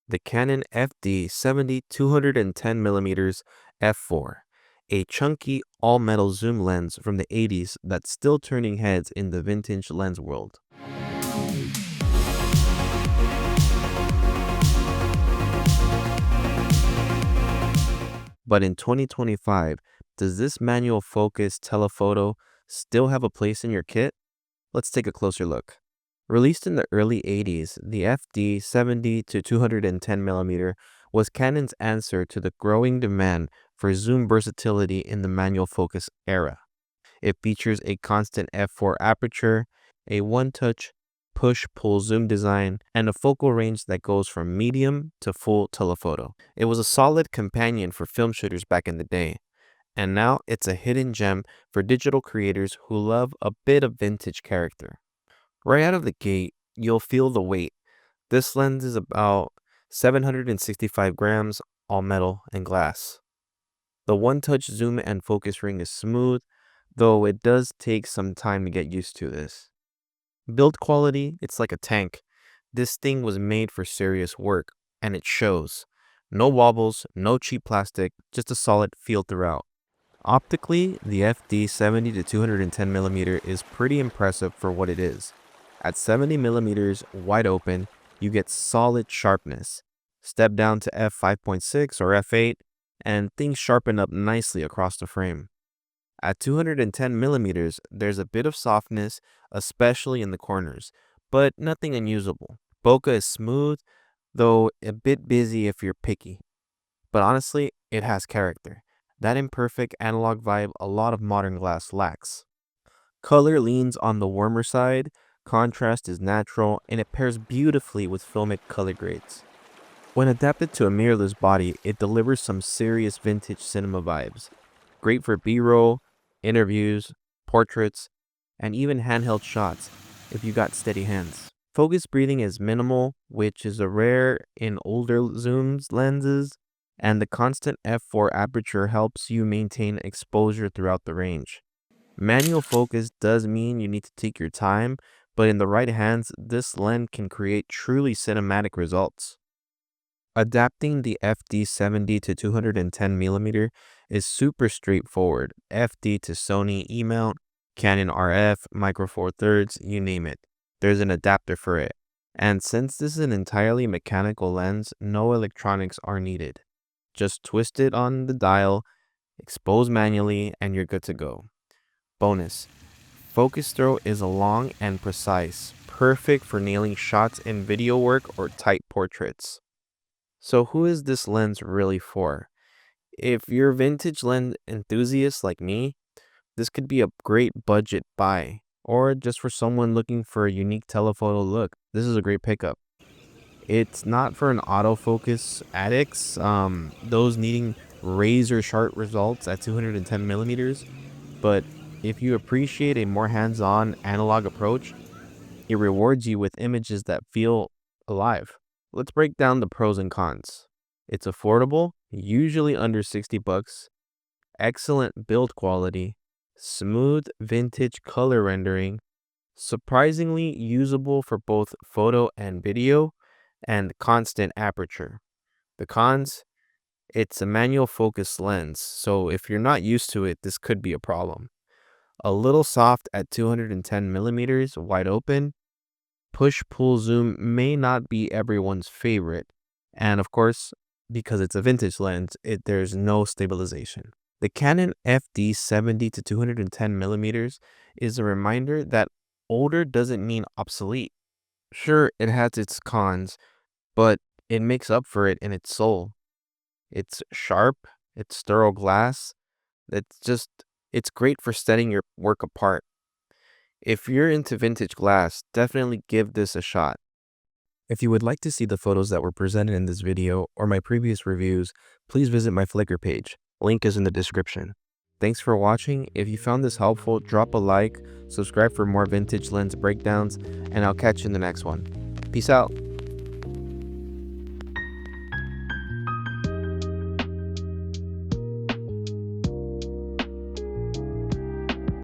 the Canon FD70 210mm f4, a chunky all-metal zoom lens from the 80s that's still turning heads in the vintage lens world. But in 2025, does this manual focus telephoto still have a place in your kit? Let's take a closer look. Released in the early 80s, the FD70 to 210mm was Canon's answer to the growing demand for zoom versatility in the manual focus era. It features a constant f4 aperture, a one-touch push-pull zoom design, and a focal range that goes from medium to full telephoto. It was a solid companion for film shooters back in the day, and now it's a hidden gem for digital creators who love a bit of vintage character. Right out of the gate, you'll feel the weight. This lens is about 765 grams, all metal and glass. The one-touch zoom and focus ring is smooth, though it does take some time to get used to this. Build quality, it's like a tank. This thing was made for serious work, and it shows. No wobbles, no cheap plastic, just a solid feel throughout. Optically, the FD70 to 210mm is pretty impressive for what it is. At 70mm wide open, you get solid sharpness. Step down to f5.6 or f8, and things sharpen up nicely across the frame. At 210mm, there's a bit of softness, especially in the corners, but nothing unusable. Bokeh is smooth, though a bit busy if you're picky. But honestly, it has character. That imperfect analog vibe a lot of modern glass lacks. Color leans on the warmer side, contrast is natural, and it pairs beautifully with filmic color grades. When adapted to a mirrorless body, it delivers some serious vintage cinema vibes. Great for B-roll, interviews, portraits, and even handheld shots if you got steady hands. Focus breathing is minimal, which is a rare in older zooms lenses, and the constant f4 aperture helps you maintain exposure throughout the range. Manual focus does mean you need to take your time, but in the right hands, this lens can create truly cinematic results. Adapting the FD70 to 210mm is super straightforward. FD to Sony E-mount, Canon RF, Micro Four Thirds, you name it. There's an adapter for it. And since this is an entirely mechanical lens, no electronics are needed. Just twist it on the dial, expose manually, and you're good to go. Bonus: focus throw is long and precise, perfect for nailing shots in video work or tight portraits. So who is this lens really for? If you're a vintage lens enthusiast like me, this could be a great budget buy. Or just for someone looking for a unique telephoto look, this is a great pickup. It's not for an autofocus addicts, those needing razor sharp results at 210mm, but if you appreciate a more hands-on analog approach, it rewards you with images that feel alive. Let's break down the pros and cons. It's affordable, usually under 60 bucks, excellent build quality, smooth vintage color rendering, surprisingly usable for both photo and video, and constant aperture. The cons: it's a manual focus lens, so if you're not used to it, this could be a problem. A little soft at 210mm wide open, push-pull zoom may not be everyone's favorite, and of course, because it's a vintage lens, there's no stabilization. The Canon FD70 to 210mm is a reminder that older doesn't mean obsolete. Sure, it has its cons, but it makes up for it in its soul. It's sharp, it's thorough glass, it's great for setting your work apart. If you're into vintage glass, definitely give this a shot. If you would like to see the photos that were presented in this video or my previous reviews, please visit my Flickr page. Link is in the description. Thanks for watching. If you found this helpful, drop a like, subscribe for more vintage lens breakdowns, and I'll catch you in the next one. Peace out.